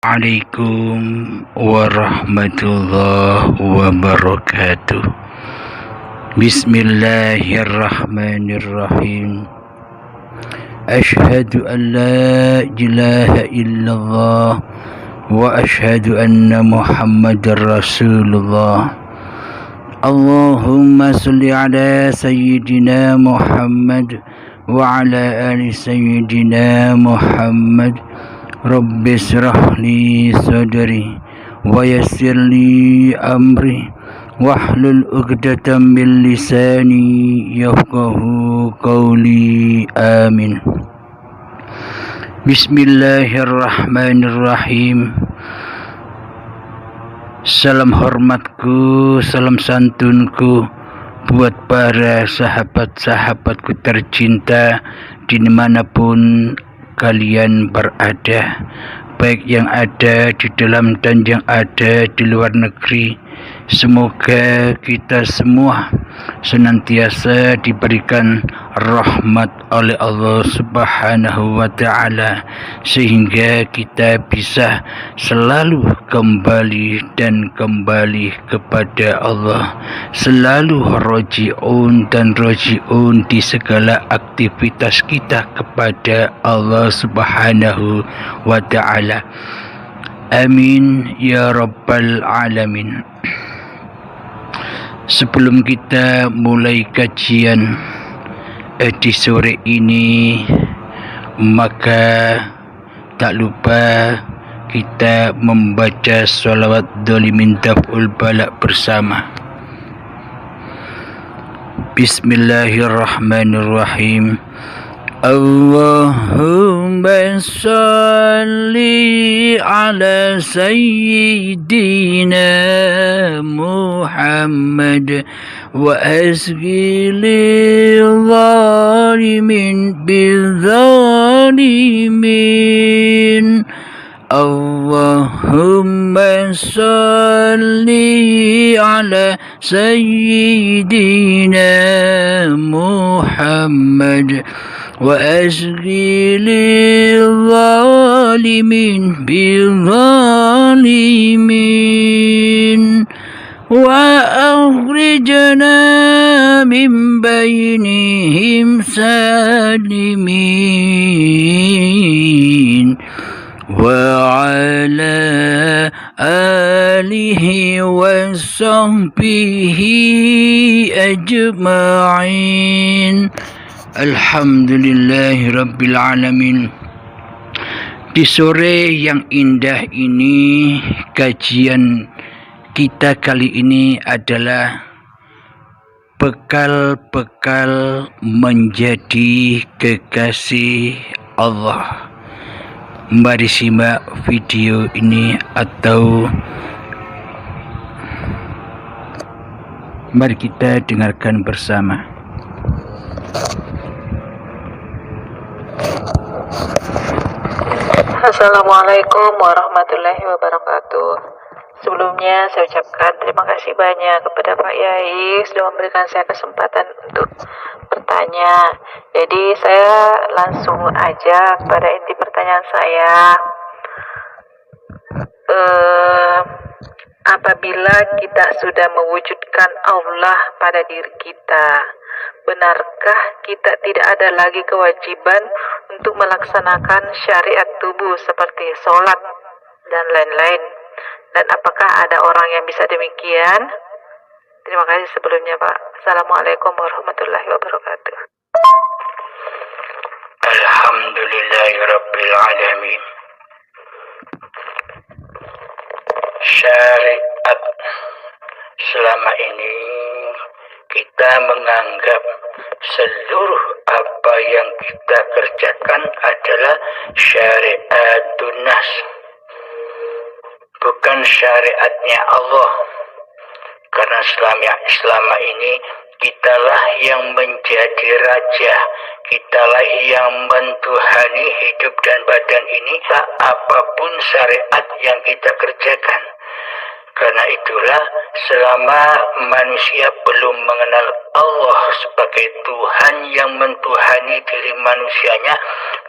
Assalamualaikum warahmatullahi wabarakatuh. Bismillahirrahmanirrahim. Ashhadu an la ilaha illallah wa ashhadu anna Muhammadar Rasulullah. Allahumma salli ala sayyidina Muhammad wa ala ali sayyidina Muhammad. Rabbi syrah li sadri wa yassir li amri wahlul 'uqdatam min lisani yafqahu qawli. Amin. Bismillahirrahmanirrahim. Salam hormatku, salam santunku buat para sahabat-sahabatku tercinta dimanapun kalian berada, baik yang ada di dalam dan yang ada di luar negeri. Semoga kita semua senantiasa diberikan rahmat oleh Allah Subhanahu wa ta'ala, sehingga kita bisa selalu kembali dan kembali kepada Allah, selalu roji'un dan roji'un di segala aktivitas kita kepada Allah Subhanahu wa ta'ala. Amin ya rabbal alamin. Sebelum kita mulai kajian di sore ini, maka tak lupa kita membaca sholawat dolimin daf'ul balak bersama. Bismillahirrahmanirrahim. Allahumma salli ala sayyidina Muhammad wa asghil zalimin bizzalimin. Allahumma salli ala sayyidina Muhammad wa asghilil zalimin bizzalimin wa akhrijna min bainihim salimin wa ala alihi wa sahbihi ajma'in. Alhamdulillahi rabbil alamin. Di sore yang indah ini, kajian kita kali ini adalah bekal-bekal menjadi kekasih Allah. Mari simak video ini atau mari kita dengarkan bersama. Assalamualaikum warahmatullahi wabarakatuh. Sebelumnya saya ucapkan terima kasih banyak kepada Pak Yai sudah memberikan saya kesempatan untuk bertanya. Jadi saya langsung aja kepada inti pertanyaan saya. Apabila kita sudah mewujudkan Allah pada diri kita, benarkah kita tidak ada lagi kewajiban untuk melaksanakan syariat tubuh seperti sholat dan lain-lain? Dan apakah ada orang yang bisa demikian? Terima kasih sebelumnya, Pak. Assalamualaikum warahmatullahi wabarakatuh. Alhamdulillahirabbil alamin. Syariat selama ini kita menganggap seluruh apa yang kita kerjakan adalah syariatun nas, bukan syariatnya Allah. Karena selama ini kitalah yang menjadi raja, kitalah yang mentuhani hidup dan badan ini, apapun syariat yang kita kerjakan. Karena itulah selama manusia belum mengenal Allah sebagai Tuhan yang mentuhani diri manusianya,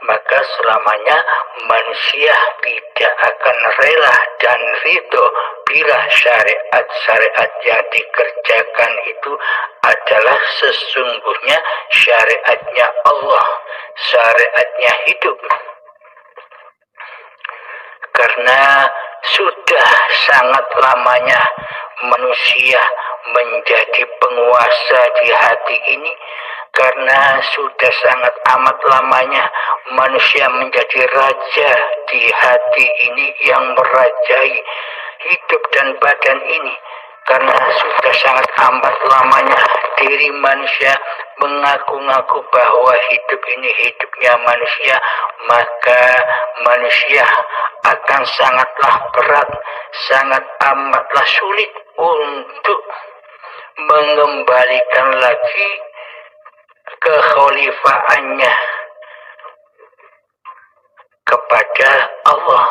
maka selamanya manusia tidak akan rela dan ridho bila syariat-syariat yang dikerjakan itu adalah sesungguhnya syariatnya Allah, syariatnya hidup. Karena sudah sangat lamanya manusia menjadi penguasa di hati ini, karena sudah sangat amat lamanya manusia menjadi raja di hati ini yang merajai hidup dan badan ini, karena sudah sangat amat lamanya diri manusia mengaku-ngaku bahwa hidup ini hidupnya manusia, maka manusia akan sangatlah berat, sangat amatlah sulit untuk mengembalikan lagi kekhalifaannya kepada Allah.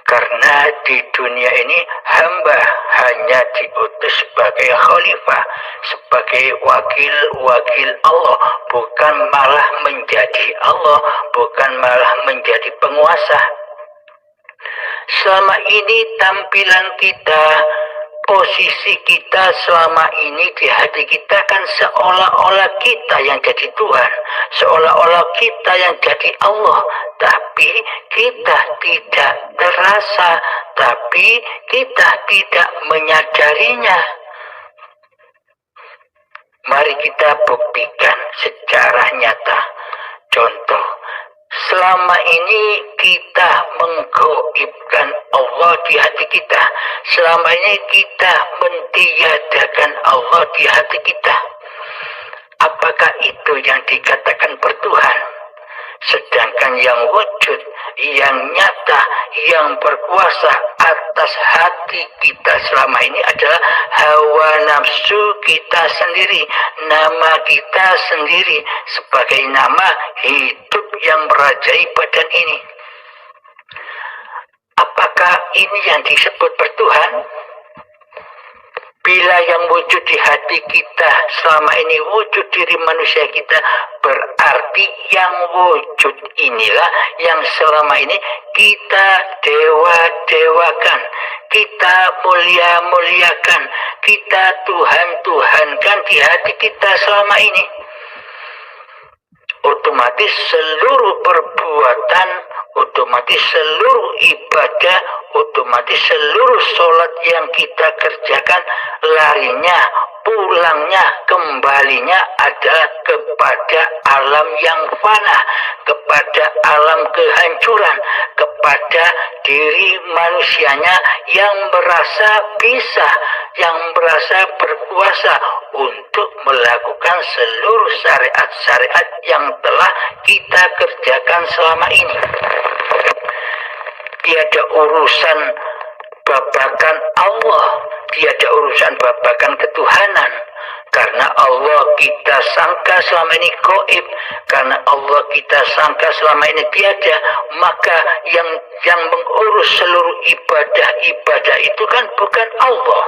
Karena di dunia ini hamba hanya diutus sebagai khalifah, sebagai wakil-wakil Allah, bukan malah menjadi Allah, bukan malah menjadi penguasa. Selama ini tampilan kita, posisi kita selama ini di hati kita kan seolah-olah kita yang jadi Tuhan, seolah-olah kita yang jadi Allah, tapi kita tidak terasa, tapi kita tidak menyadarinya. Mari kita buktikan secara nyata. Contoh, selama ini kita menggaibkan Allah di hati kita. Selama ini kita mentiadakan Allah di hati kita. Apakah itu yang dikatakan bertuhan? Sedangkan yang wujud, yang nyata, yang berkuasa atas hati kita selama ini adalah hawa nafsu kita sendiri, nama kita sendiri sebagai nama hidup yang merajai badan ini. Apakah ini yang disebut bertuhan? Bila yang wujud di hati kita selama ini wujud diri manusia kita, berarti yang wujud inilah yang selama ini kita dewa-dewakan, kita mulia-muliakan, kita Tuhan-Tuhankan di hati kita selama ini. Otomatis seluruh perbuatan, otomatis seluruh ibadah, otomatis seluruh sholat yang kita kerjakan larinya, pulangnya, kembalinya adalah kepada alam yang fana, kepada alam kehancuran, kepada diri manusianya yang merasa bisa, yang merasa berkuasa untuk melakukan seluruh syariat-syariat yang telah kita kerjakan selama ini. Tiada urusan babakan Allah, tiada urusan babakan ketuhanan. Karena Allah kita sangka selama ini gaib, karena Allah kita sangka selama ini tiada, maka yang mengurus seluruh ibadah itu kan bukan Allah.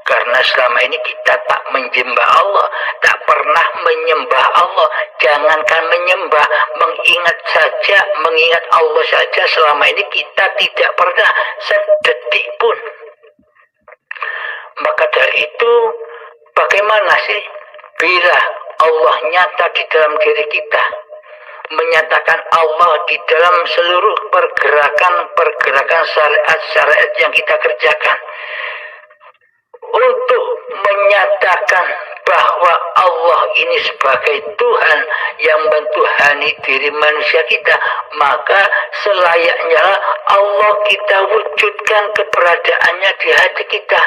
Karena selama ini kita tak menyembah Allah, tak pernah menyembah Allah. Jangankan menyembah, mengingat Allah saja selama ini kita tidak pernah sedetik pun. Maka dari itu, bagaimana sih bila Allah nyata di dalam diri kita, menyatakan Allah di dalam seluruh pergerakan syariat-syariat yang kita kerjakan, untuk menyatakan bahwa Allah ini sebagai Tuhan yang mentuhani diri manusia kita, maka selayaknya Allah kita wujudkan keberadaannya di hati kita.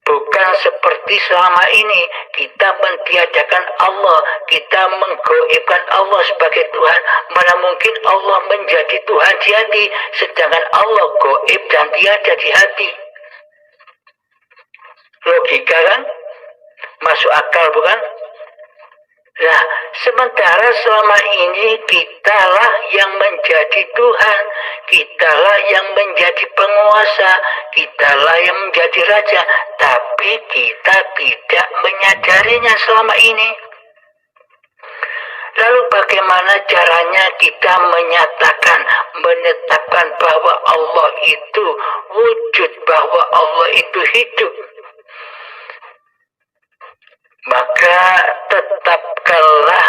Bukan seperti selama ini kita mentiadakan Allah, kita menggaibkan Allah sebagai Tuhan. Mana mungkin Allah menjadi Tuhan di hati, sedangkan Allah gaib dan tiada di hati. Logika kan? Masuk akal bukan? Nah, sementara selama ini kitalah yang menjadi Tuhan, kitalah yang menjadi penguasa, kitalah yang menjadi raja, tapi kita tidak menyadarinya selama ini. Lalu bagaimana caranya kita menyatakan, menetapkan bahwa Allah itu wujud, bahwa Allah itu hidup? Maka tetapkanlah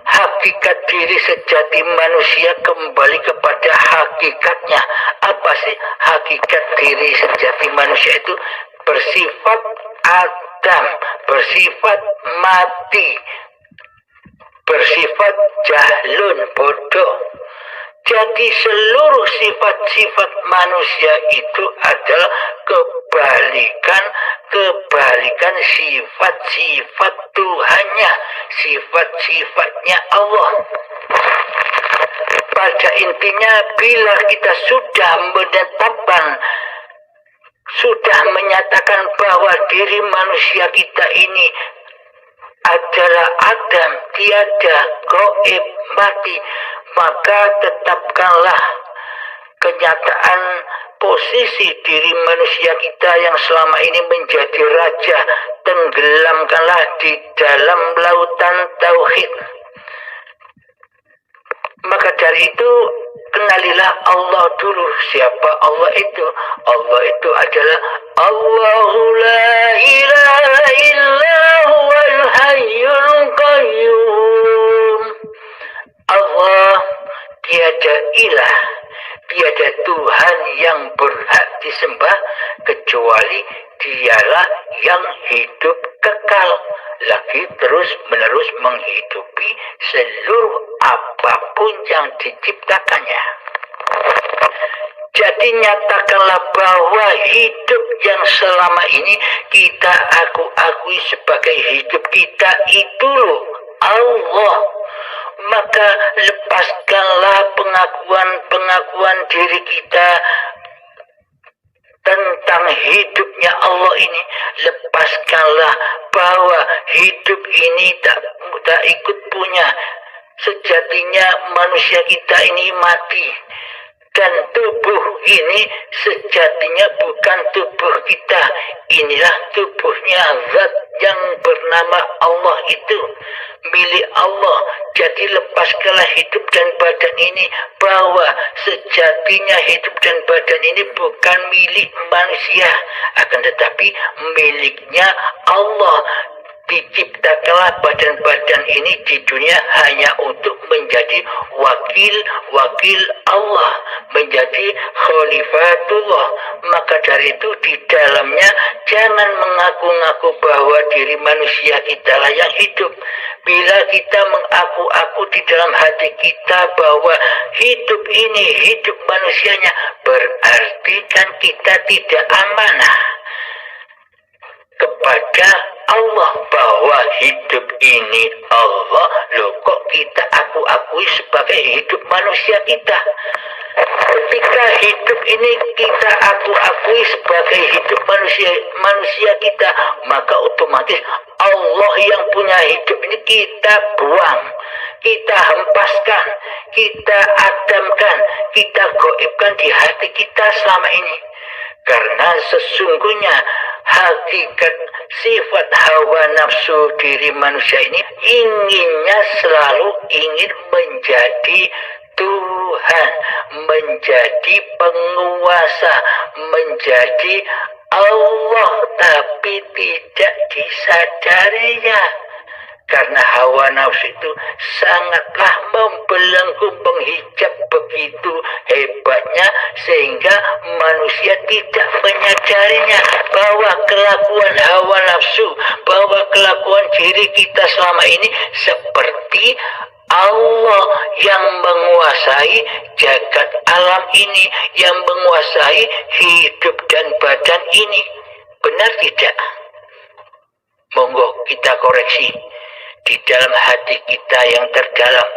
hakikat diri sejati manusia kembali kepada hakikatnya. Apa sih hakikat diri sejati manusia itu? Bersifat adam, bersifat mati, bersifat jahlun, bodoh. Jadi seluruh sifat-sifat manusia itu adalah kebalikan sifat-sifat Tuhannya, sifat-sifatnya Allah. Pada intinya bila kita sudah menetapkan, sudah menyatakan bahwa diri manusia kita ini adalah adam, tiada, gaib, mati, maka tetapkanlah kenyataan posisi diri manusia kita yang selama ini menjadi raja, tenggelamkanlah di dalam lautan tauhid. Maka dari itu kenalilah Allah dulu. Siapa Allah itu? Allah itu adalah Allahu la ilaha illa huwal hayyul qayyum. Allah tiada ilah, tiada Tuhan yang berhak disembah kecuali Dialah yang hidup kekal, lagi terus menerus menghidupi seluruh apapun yang diciptakannya. Jadi nyatakanlah bahwa hidup yang selama ini kita akui sebagai hidup kita itu loh Allah. Maka lepaskanlah pengakuan diri kita tentang hidupnya Allah ini. Lepaskanlah bahwa hidup ini tak ikut punya. Sejatinya manusia kita ini mati. Dan tubuh ini sejatinya bukan tubuh kita. Inilah tubuhnya zat yang bernama Allah itu, milik Allah. Jadi lepaskanlah hidup dan badan ini, bahwa sejatinya hidup dan badan ini bukan milik manusia, akan tetapi miliknya Allah. Diciptakanlah badan-badan ini di dunia hanya untuk menjadi wakil Allah, menjadi khalifatullah. Maka dari itu di dalamnya jangan mengaku-ngaku bahwa diri manusia kita lah yang hidup. Bila kita mengaku-aku di dalam hati kita bahwa hidup ini hidup manusianya, berarti kan kita tidak amanah kepada Allah bahwa hidup ini Allah. Loh, kok kita akui sebagai hidup manusia kita? Ketika hidup ini kita akui sebagai hidup manusia kita, maka otomatis Allah yang punya hidup ini kita buang, kita hempaskan, kita adamkan, kita goibkan di hati kita selama ini. Karena sesungguhnya hakikat sifat hawa nafsu diri manusia ini inginnya selalu ingin menjadi Tuhan, menjadi penguasa, menjadi Allah, tapi tidak disadarinya. Karena hawa nafsu itu sangatlah membelenggu, menghijab begitu hebatnya, sehingga manusia tidak menyadarinya bahwa kelakuan hawa nafsu, bahwa kelakuan diri kita selama ini seperti Allah yang menguasai jagat alam ini, yang menguasai hidup dan badan ini. Benar tidak? Monggo kita koreksi di dalam hati kita yang terdalam.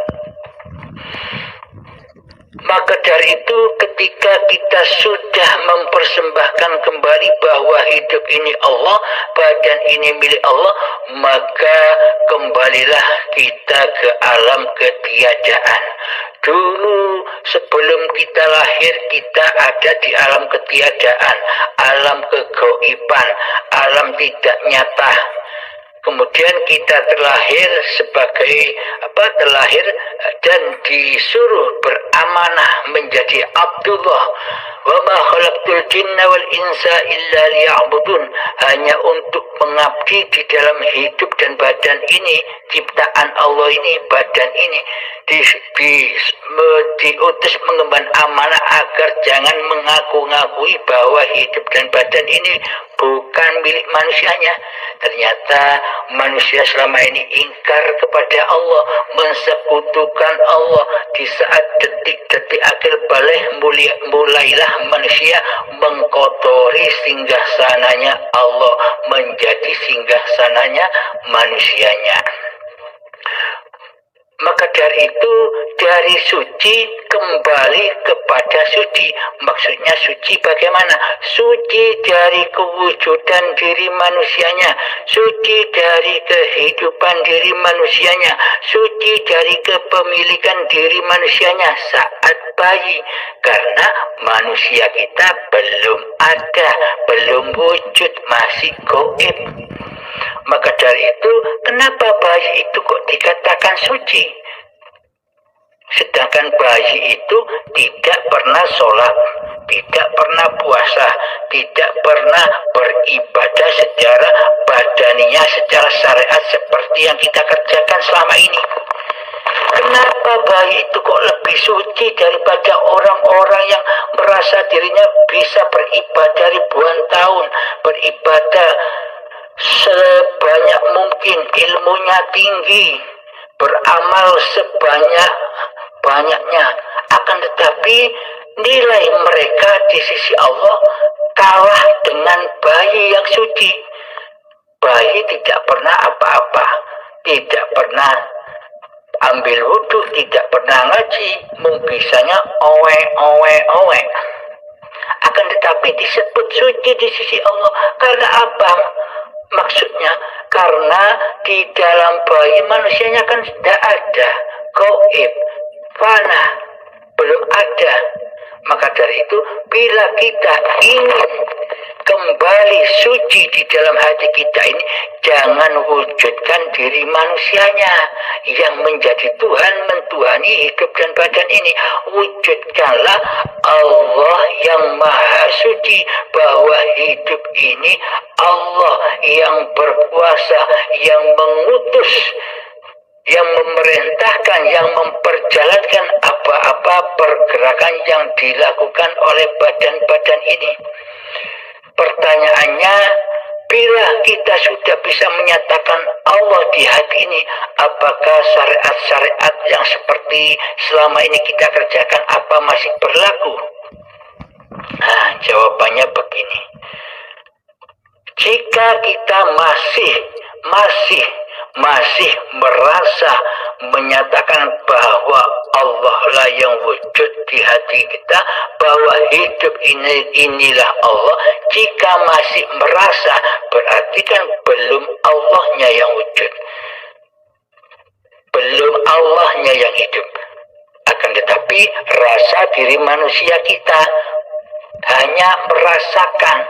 Maka dari itu ketika kita sudah mempersembahkan kembali bahwa hidup ini Allah, badan ini milik Allah, maka kembalilah kita ke alam ketiadaan. Dulu sebelum kita lahir kita ada di alam ketiadaan, alam kegoiban, alam tidak nyata. Kemudian kita terlahir sebagai terlahir dan disuruh beramanah menjadi Abdullah. Wa ma khalaqtul jinna wal insa illa liya'budun, hanya untuk mengabdi di dalam hidup dan badan ini, ciptaan Allah ini, badan ini diutus mengemban amanah agar jangan mengaku-ngakui bahwa hidup dan badan ini bukan milik manusianya. Ternyata manusia selama ini ingkar kepada Allah, mensekutukan Allah. Di saat detik-detik akhir balik mulailah manusia mengkotori singgahsananya Allah menjadi singgahsananya manusianya. Maka dari itu, dari suci kembali kepada suci. Maksudnya suci bagaimana? Suci dari kewujudan diri manusianya, suci dari kehidupan diri manusianya, suci dari kepemilikan diri manusianya saat bayi. Karena manusia kita belum ada, belum wujud, masih gaib. Maka dari itu, kenapa bayi itu kok dikatakan suci? Sedangkan bayi itu tidak pernah sholat, tidak pernah puasa, tidak pernah beribadah secara badaniah, secara syariat seperti yang kita kerjakan selama ini. Kenapa bayi itu kok lebih suci daripada orang-orang yang merasa dirinya bisa beribadah ribuan tahun, beribadah sebanyak mungkin, ilmunya tinggi, beramal sebanyak-banyaknya, akan tetapi nilai mereka di sisi Allah kalah dengan bayi yang suci. Bayi tidak pernah apa-apa, tidak pernah ambil wudhu, tidak pernah ngaji, bisanya owe. Akan tetapi disebut suci di sisi Allah. Karena apa? Maksudnya karena di dalam bayi manusianya kan tidak ada, gaib, fana, belum ada. Maka dari itu, bila kita ingin kembali suci di dalam hati kita ini, jangan wujudkan diri manusianya yang menjadi Tuhan, mentuhani hidup dan badan ini. Wujudkanlah Allah yang maha suci, bahwa hidup ini Allah yang berkuasa, yang mengutus, yang memerintahkan, yang memperjalankan apa-apa pergerakan yang dilakukan oleh badan-badan ini. Pertanyaannya, bila kita sudah bisa menyatakan Allah di hati ini, apakah syariat-syariat yang seperti selama ini kita kerjakan apa masih berlaku? Nah, jawabannya begini. Jika kita masih merasa menyatakan bahwa Allah lah yang wujud di hati kita, bahwa hidup inilah Allah, jika masih merasa, berarti kan belum Allahnya yang wujud, belum Allahnya yang hidup. Akan tetapi rasa diri manusia kita hanya merasakan.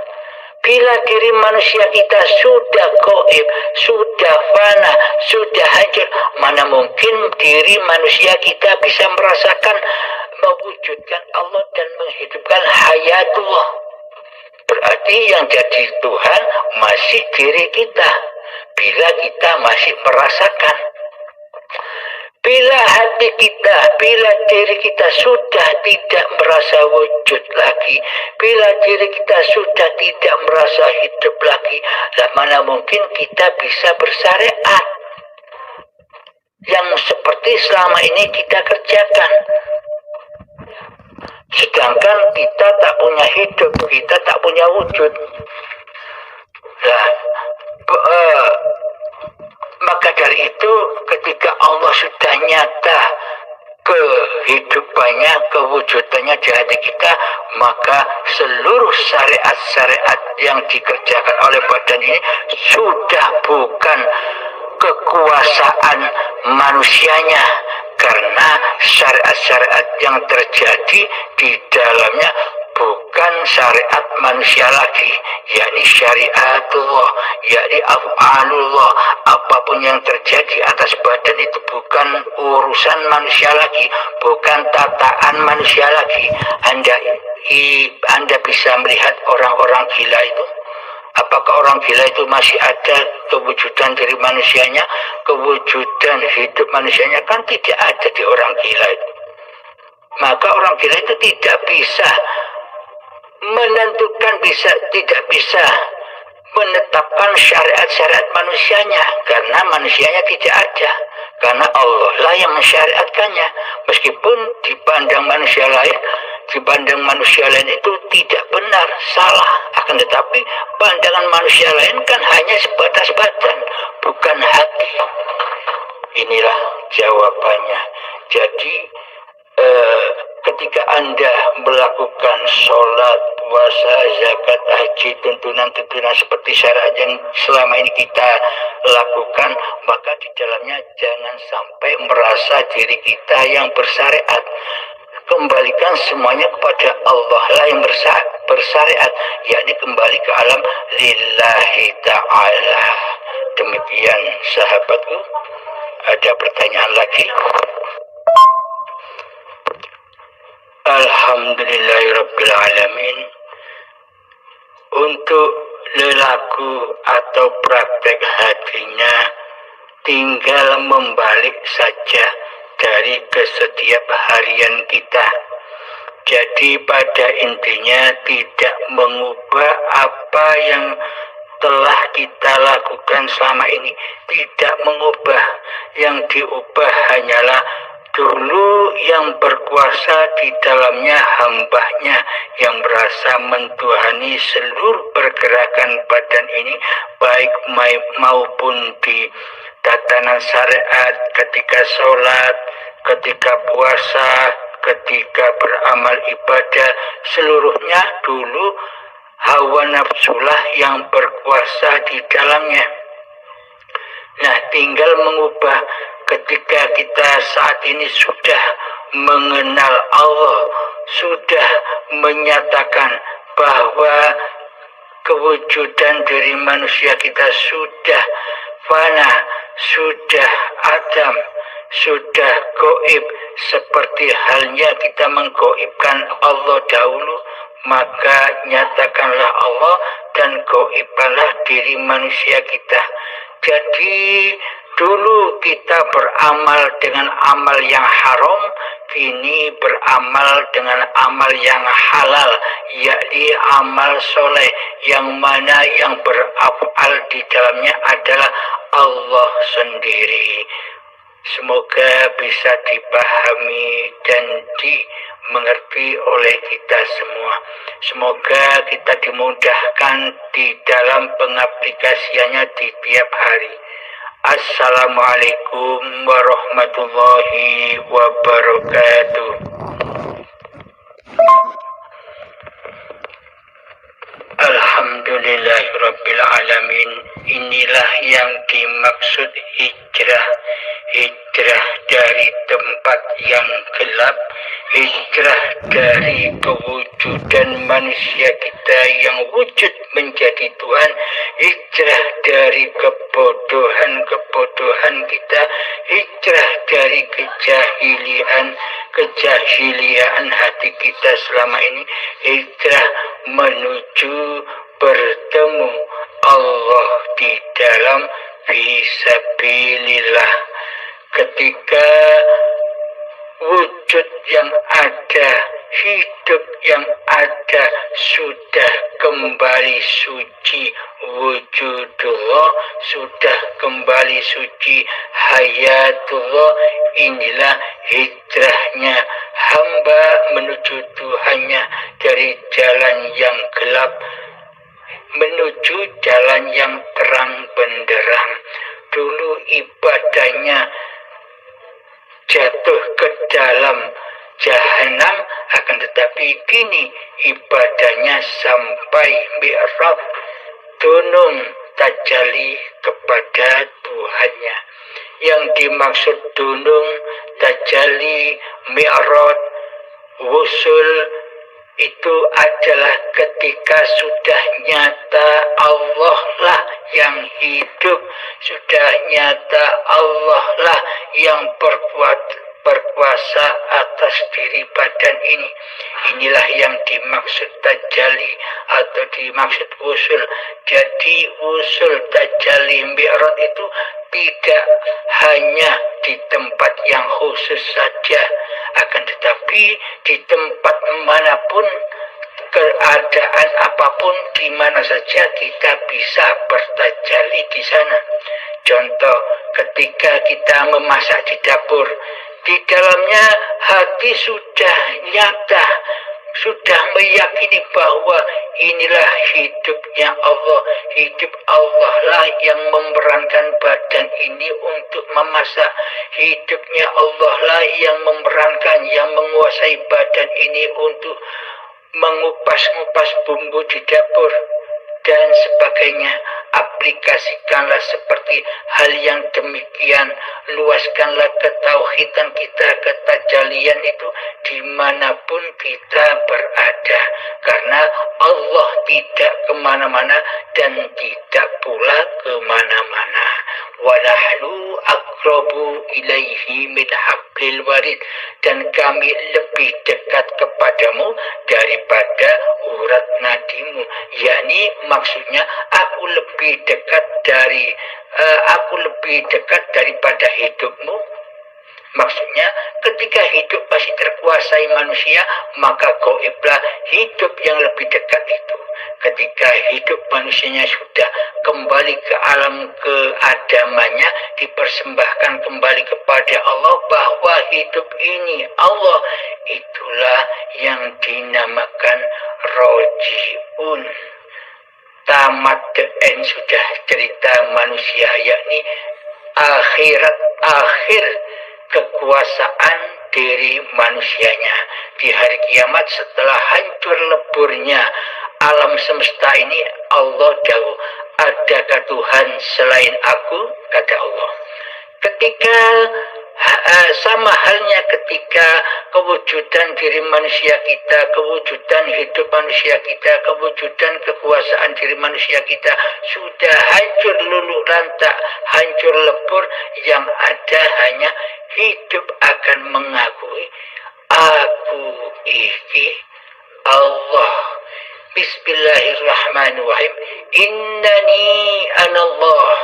Bila diri manusia kita sudah gaib, sudah fana, sudah hancur, mana mungkin diri manusia kita bisa merasakan, mewujudkan Allah dan menghidupkan hayatullah. Berarti yang jadi Tuhan masih diri kita. Bila kita masih merasakan, bila hati kita, bila diri kita sudah tidak merasa wujud lagi, bila diri kita sudah tidak merasa hidup lagi, lah mana mungkin kita bisa bersyariat yang seperti selama ini kita kerjakan. Sedangkan kita tak punya hidup, kita tak punya wujud. Nah, maka dari itu, ketika Allah sudah nyata kehidupannya, kewujudannya di hati kita, maka seluruh syariat-syariat yang dikerjakan oleh badan ini sudah bukan kekuasaan manusianya, karena syariat-syariat yang terjadi di dalamnya bukan bukan syariat manusia lagi, yakni syariatullah, yakni af'alullah. Apapun yang terjadi atas badan itu bukan urusan manusia lagi, bukan tataan manusia lagi. Anda bisa melihat orang-orang gila itu. Apakah orang gila itu masih ada kewujudan dari manusianya? Kewujudan hidup manusianya kan tidak ada di orang gila itu. Maka orang gila itu tidak bisa menentukan, tidak bisa menetapkan syariat-syariat manusianya, karena manusianya tidak ada, karena Allah lah yang mensyariatkannya. Meskipun dipandang manusia lain itu tidak benar, salah, akan tetapi pandangan manusia lain kan hanya sebatas badan, bukan hati. Inilah jawabannya. Jadi ketika Anda melakukan sholat, puasa, zakat, haji, tuntunan-tuntunan seperti syariat yang selama ini kita lakukan, maka di dalamnya jangan sampai merasa diri kita yang bersyariat. Kembalikan semuanya kepada Allah lah yang bersyariat, yakni kembali ke alam lillahi ta'ala. Demikian sahabatku. Ada pertanyaan lagi? Alhamdulillahirrabbilalamin. Untuk lelaku atau praktek hatinya tinggal membalik saja dari kesetiap harian kita. Jadi pada intinya tidak mengubah apa yang telah kita lakukan selama ini, tidak mengubah. Yang diubah hanyalah dulu yang berkuasa di dalamnya hambanya yang berasa mentuhani seluruh pergerakan badan ini, baik maupun di tatanan syariat, ketika sholat, ketika puasa, ketika beramal ibadah, seluruhnya dulu hawa nafsulah yang berkuasa di dalamnya. Nah, tinggal mengubah. Ketika kita saat ini sudah mengenal Allah, sudah menyatakan bahwa kewujudan dari manusia kita sudah fana, sudah adam, sudah goib, seperti halnya kita menggoibkan Allah dahulu, maka nyatakanlah Allah dan goibkanlah diri manusia kita. Jadi dulu kita beramal dengan amal yang haram, kini beramal dengan amal yang halal, yakni amal soleh, yang mana yang berafal di dalamnya adalah Allah sendiri. Semoga bisa dipahami dan dimengerti oleh kita semua. Semoga kita dimudahkan di dalam pengaplikasiannya di tiap hari. Assalamualaikum warahmatullahi wabarakatuh. Alhamdulillahirabbil alamin. Inilah yang dimaksud hijrah. Hijrah dari tempat yang gelap, hijrah dari kewujudan manusia kita yang wujud menjadi Tuhan, hijrah dari kebodohan kita, hijrah dari kejahilian hati kita selama ini, hijrah menuju bertemu Allah di dalam fisabilillah. Ketika wujud yang ada, hidup yang ada sudah kembali suci, wujudullah sudah kembali suci, hayatullah. Inilah hijrahnya hamba menuju Tuhannya dari jalan yang gelap menuju jalan yang terang benderang. Dulu ibadahnya jatuh ke dalam jahanam, akan tetapi kini ibadahnya sampai mi'raj, tunung tajalli kepada Tuhannya. Yang dimaksud dunung, tajalli, mi'raj, wusul itu adalah ketika sudah nyata Allah lah yang hidup, sudah nyata Allah lah yang berkuasa atas diri badan ini. Inilah yang dimaksud tajalli atau dimaksud wusul. Jadi wusul, tajalli, mi'raj itu tidak hanya di tempat yang khusus saja, akan tetapi di tempat manapun, keadaan apapun, di mana saja kita bisa bertajalli di sana. Contoh, ketika kita memasak di dapur, di dalamnya hati sudah nyata, sudah meyakini bahwa inilah hidupnya Allah. Hidup Allah lah yang memerankan badan ini untuk memasak. Hidupnya Allah lah yang memerankan, yang menguasai badan ini untuk mengupas-ngupas bumbu di dapur dan sebagainya. Aplikasikanlah seperti hal yang demikian. Luaskanlah ketauhidan kita, ketajalian itu dimanapun kita berada, karena Allah tidak kemana-mana dan tidak pula kemana-mana. Wa nahnu aqrabu ilaihi min hablil warid, dan kami lebih dekat kepadamu daripada urat nadimu. Yakni maksudnya aku lebih dekat daripada hidupmu. Maksudnya ketika hidup masih terkuasai manusia, maka gaiblah hidup yang lebih dekat itu. Ketika hidup manusianya sudah kembali ke alam keadamannya, dipersembahkan kembali kepada Allah, bahwa hidup ini Allah, itulah yang dinamakan rojiun. Tamat sudah cerita manusia, yakni akhir kekuasaan diri manusianya. Di hari kiamat setelah hancur leburnya alam semesta ini, Allah jauh. Adakah Tuhan selain aku? Kata Allah. Ketika sama halnya ketika kewujudan diri manusia kita, kewujudan hidup manusia kita, kewujudan kekuasaan diri manusia kita sudah hancur luluh lantak, hancur lebur, yang ada hanya hidup akan mengakui aku iki Allah. Bismillahirrahmanirrahim. Innani anallah.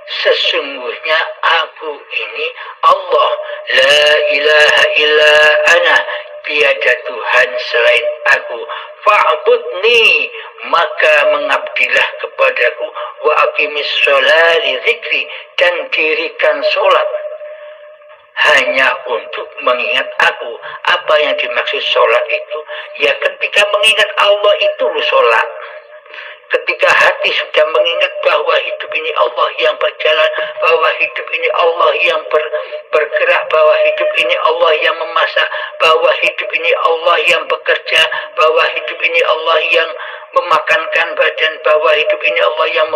Sesungguhnya aku ini Allah. La ilaha illa ana. Tiada Tuhan selain aku. Fa'budni, maka mengabdilah kepadaku. Wa aqimis sholali zikri, dan dirikan sholat hanya untuk mengingat aku. Apa yang dimaksud sholat itu? Ya ketika mengingat Allah itu sholat. Ketika hati sudah mengingat bahwa hidup ini Allah yang berjalan, bahwa hidup ini Allah yang bergerak, bahwa hidup ini Allah yang memasak, bahwa hidup ini Allah yang bekerja, bahwa hidup ini Allah yang memakankan badan, bahwa hidup ini Allah yang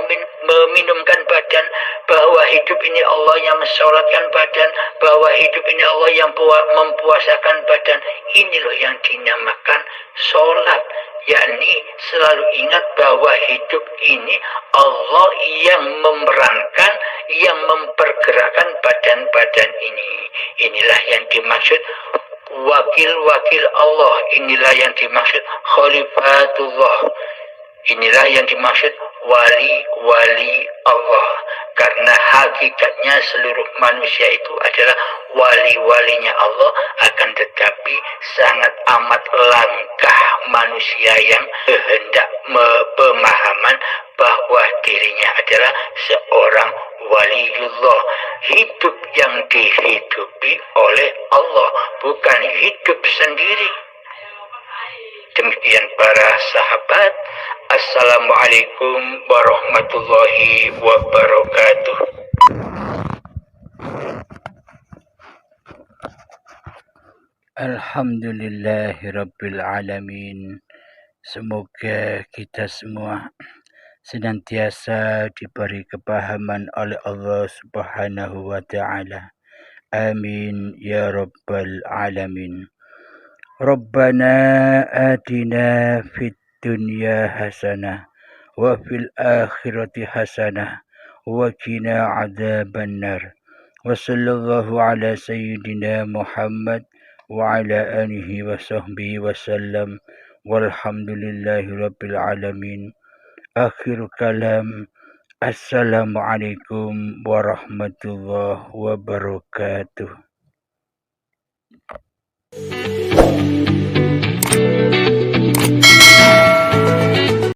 meminumkan badan, bahwa hidup ini Allah yang mensolatkan badan, bahwa hidup ini Allah yang mempuasakan badan. Ini loh yang dinamakan sholat. Yakni selalu ingat bahwa hidup ini Allah yang memerankan, yang mempergerakkan badan-badan ini. Inilah yang dimaksud wakil-wakil Allah. Inilah yang dimaksud khalifatullah. Inilah yang dimaksud wali-wali Allah. Karena hakikatnya seluruh manusia itu adalah wali-walinya Allah, akan tetapi sangat amat langkah manusia yang hendak pemahaman bahwa dirinya adalah seorang waliullah. Hidup yang dihidupi oleh Allah, bukan hidup sendiri. Demikian para sahabat. Assalamualaikum warahmatullahi wabarakatuh. Alhamdulillahirabbil alamin. Semoga kita semua senantiasa diberi kepahaman oleh Allah Subhanahu wa taala. Amin ya rabbal alamin. Rabbana atina fid dunya hasanah wa fil akhirati hasanah wa qina adzabannar. Wa sallallahu ala sayyidina Muhammad wa ala alihi wa sahbihi wa sallam. Walhamdulillahi rabbil alamin. Akhir kalam. Assalamualaikum warahmatullahi wabarakatuh.